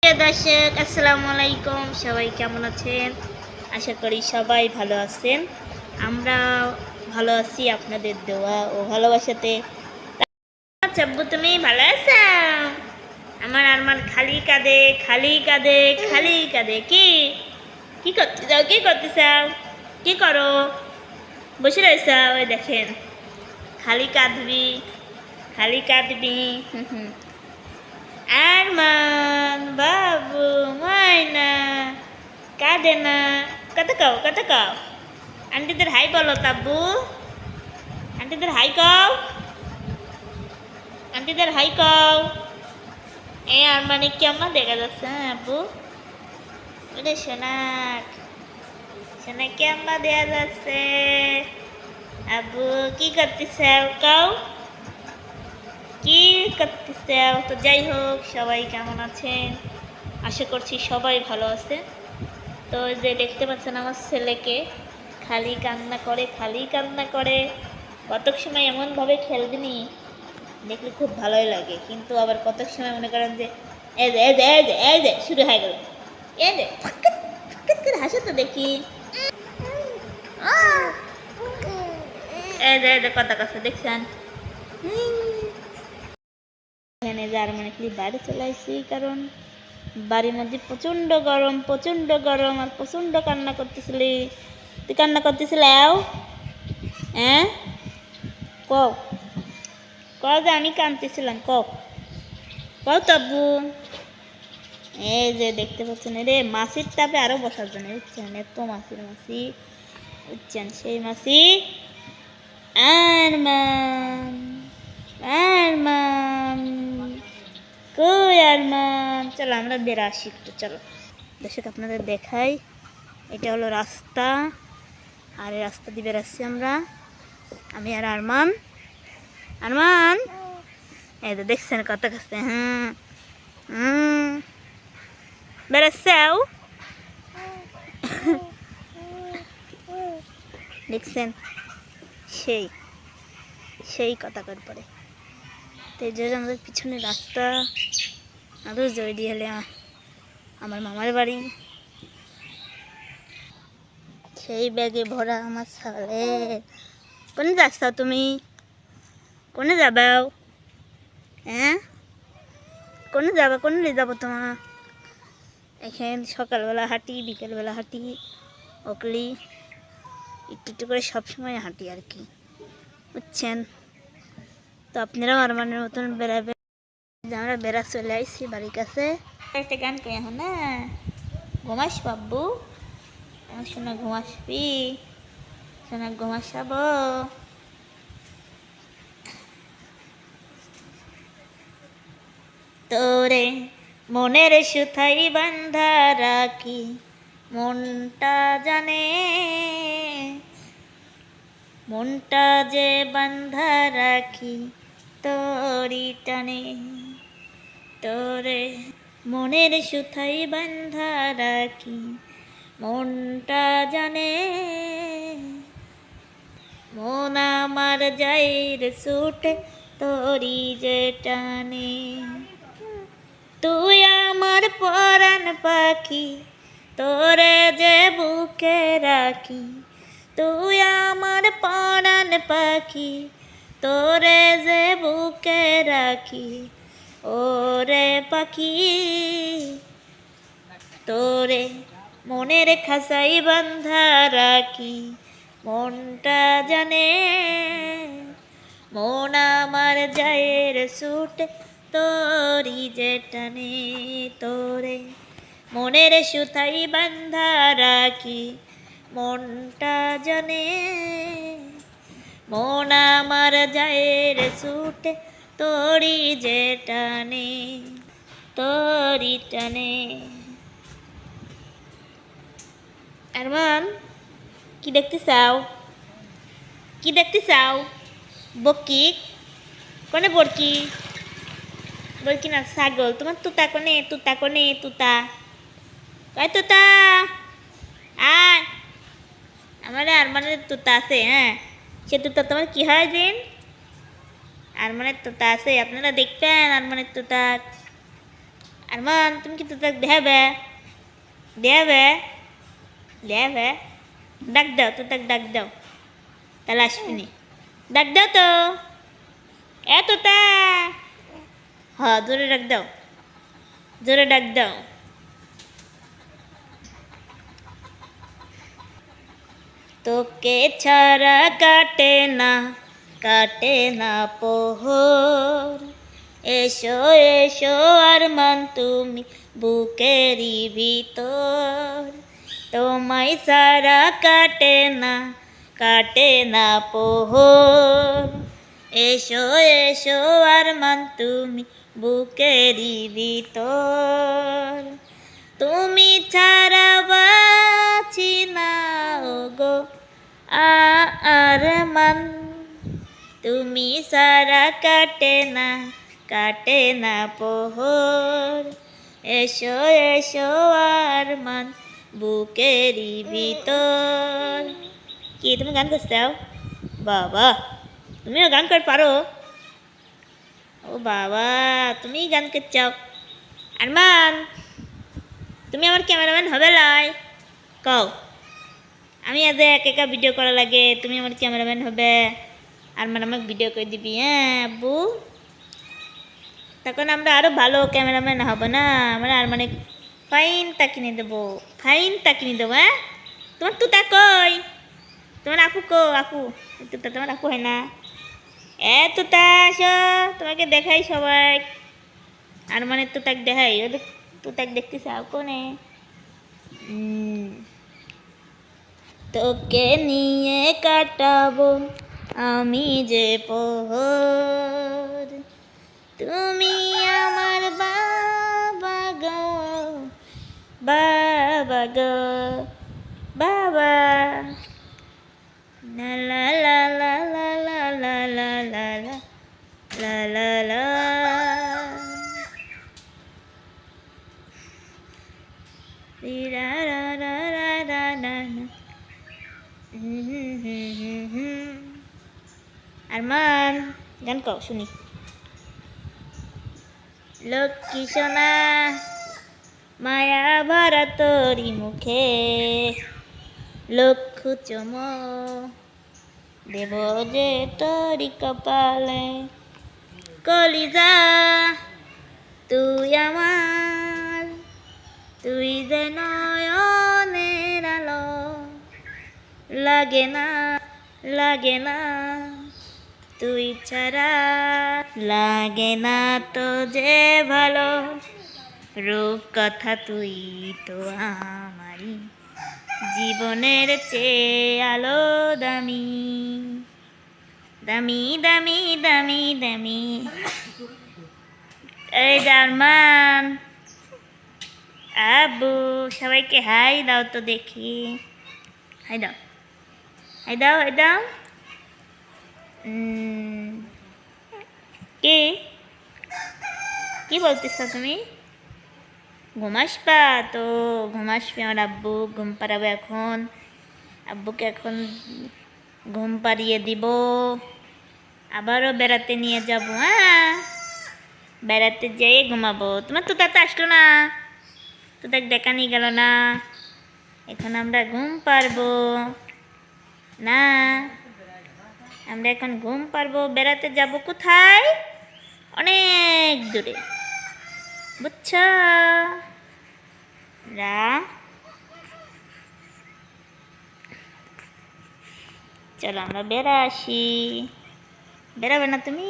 প্রিয় দর্শক, আসসালামু আলাইকুম। সবাই কেমন আছেন? আশা করি সবাই ভালো আছেন। আমরা ভালো আছি আপনাদের দোয়া ও ভালোবাসাতে। চাব্বু, তুমি ভালো আছো? আমার আরমান খালি কাঁদে, খালি কাঁদে, খালি কাঁদে। কি কি করতে চাও? কি করতে চাও? কি করো? বসে রয়েছ? ওই দেখেন, খালি কাঁদবি, খালি কাঁদবি। আরমান বাবু ময়না কাঁদে না। কত কাও, কত কাও। আন্টিদের হাই বলো তাব্বু, আন্টিদের হাই কাও, আন্টিদের হাই কাও। এ আরমানে কেমন দেখা যাচ্ছে? হ্যাঁ আব্বু, ওরে সোনাক, সোনা কেমন দেখা যাচ্ছে? আব্বু কি করতেছে কাও, কি করতেছে? তো যাই হোক, সবাই কেমন আছেন? আশা করছি সবাই ভালো আছে। তো যে দেখতে পাচ্ছেন আমার ছেলেকে, খালি কান্না করে, খালি কান্না করে। কতক সময় এমনভাবে খেলবেনি দেখলে খুব ভালোই লাগে, কিন্তু আবার কতক সময় মনে করেন যে এই যে এই যে এই যে এই যে শুরু হয়ে গেল, এই যে ফাঁকাত ফাঁকাত করে হাসে তো দেখি। এই যে এই যে কথা কথা দেখছেন। এখানে যার মানে কি বাড়ি চলে আসছি, কারণ বাড়ির মধ্যে প্রচণ্ড গরম, প্রচণ্ড গরম, আর প্রচণ্ড কান্না করতেছিলি। তুই কান্না করতেছিলাও? হ্যাঁ, কও, কও যে আমি কাঁদতেছিলাম, কও, কও তাব্বু। এই যে দেখতে পাচ্ছেন, রে মাছির তাপে আরো বসার জন্য, বুঝছেন? এত মাছির মাছি, বুঝছেন? সেই মাছি। আরমান, আরমান কই আরমান? চলো আমরা বেড়া আসি একটু, চলো। দর্শক আপনাদের দেখাই, এটা হলো রাস্তা, আর এই রাস্তা দিয়ে বেড়াচ্ছি আমরা, আমি আর আরমান। আরমান এই তো দেখছেন কত কাছে। বেড়াচ্ছেও, দেখছেন? সেই সেই কথা কর পরে। তো এই যে আমাদের পিছনে রাস্তা, আরও জয় দিয়ে হলে আমার মামার বাড়ি। সেই ব্যাগে ভরা আমার ছেলে। কোনে যাচ্ছ তুমি? কোনে যাবাও? হ্যাঁ, কোনে যাবা? কোনে নিয়ে যাবো তোমার? এখানে সকালবেলা হাঁটি, বিকেলবেলা হাঁটি, ওকলি একটু একটু করে সবসময় হাঁটি আর কি, বুঝছেন? তো আপনারাও আরমানের মতন বেড়াবে। আমরা বেড়া চলে আসছি বাড়ির কাছে। একটা গান কই এখন না, ঘুমাস বাব্বু, আমার সোনা ঘুমাসবি, সোনা ঘুমাসাবো। তোরে মনের সুথাই বান্ধা রাখি, মনটা জানে, মনটা যে বান্ধা রাখি তোরি টানে। তোরে মনের সুথাই বান্ধা রাখি, মনটা জানে, মন আমার যাইর ছুটে তোরি যে টানে। তুই আমার পরাণ পাখি, তোরে যে বুকে রাখি, তুই আমার পরাণ পাখি, তোরে যে বুকে রাখি। ওরে পাখি, তোরে মনের খাসাই বান্ধা রাখি, মনটা জানে, মন আমার যায়ের ছুটে তোরি যে টানে। তোরে মনের সুথাই বান্ধা রাখি, মনটা জানে, মন আমার যায়ের ছুটে তোরি যে টানে, তোরি টানে। আরমান, কি দেখতে চাও? কি দেখতে চাও? বকি কোনে? বরকি, বরকি না, ছাগল। তোমার তুতা কোনে? তুতা কোনে? তুতা কয়? তুতা আয়। আমার আরমানের তুতা আছে। হ্যাঁ, সে তুতা তোমার কি হয় দিন? আরমানের তুতা আছে, আপনারা দেখবেন আরমানের তুতা। আরমান তুমি কি তুতাক দেখাবে দেখাবে দেখাবে ডাক দাও তুতাক ডাক দাও তাহলে আসবি নি ডাক দাও তো এ তুতা হ্যাঁ জোরে ডাক দাও জোরে ডাক দাও তোকে ছাড়া কাটে না পোহর এসো এসো আরমান তুমি বুকেরই ভিতর তোমায় ছাড়া কাটে না পোহর এসো এসো আরমান তুমি বুকেরই ভিতর তুমি ছাড়া বাঁচি না গো আরমান তুমি সারা কাটে না পোহর এসো এসো আরমান বুকেরই ভিতর কি তুমি গান করতে চাও বাবা তুমিও গান করতে পারো ও বাবা তুমি গান করতে চাও আরমান তুমি আমার ক্যামেরাম্যান হবে লাই কও আমি আজ একা ভিডিও করা লাগে তুমি আমার ক্যামেরাম্যান হবে আরমান আমাকে ভিডিও করে দিবি হ্যাঁ আব্বু তখন আমরা আরো ভালো ক্যামেরাম্যান হব না আমরা আরমানে ফাইনটা কিনে দেবো হ্যাঁ তোমার তুতা কই তোমার আপু আপু তুতা তোমার আপু হয় না তুতা আসো তোমাকে দেখাই সবাই আরমানের তুতাক দেখাই ওদের তুতাক দেখতে চাও কোনে তোকে নিয়ে কাটাবো আমি যে পোহর তুমি আমার বাবা গো বাবা লা লা লা লা লা লা লা লা লা লা লা রা রা রা রা রা রা আরমান গান কও শুনি লক্ষ্মী সোনা মায়া ভরা তোরি মুখে লক্ষ চম দেব যে তোরি কপালে কলিজা তুই আমার তুই যে নয়নের আলো লাগে না তুই ছাড়া লাগে না তো যে ভালো রূপ কথা তুই তো আমারই জীবনের চেয়ে আলো দামি দামি দামি দামি দামি এই জার্মান আব্বু সবাইকে হাই দাও তো দেখি হাই দাও কি বলতেছ তুমি ঘুমাসবা তো ঘুমাসবে আমার আব্বু ঘুম পাড়াবে এখন আব্বুকে এখন ঘুম পাড়িয়ে দিব আবারও বেড়াতে নিয়ে যাব হ্যাঁ বেড়াতে যেয়ে ঘুমাবো তোমার তো তাতে আসলো না তো দেখ দেখা নিয়ে গেল না এখন আমরা ঘুম পারবো না আমরা এখন ঘুম পারবো বেড়াতে যাব কোথায় অনেক দূরে বুঝছ চলো আমরা বেড়া আসি বেড়াবে না তুমি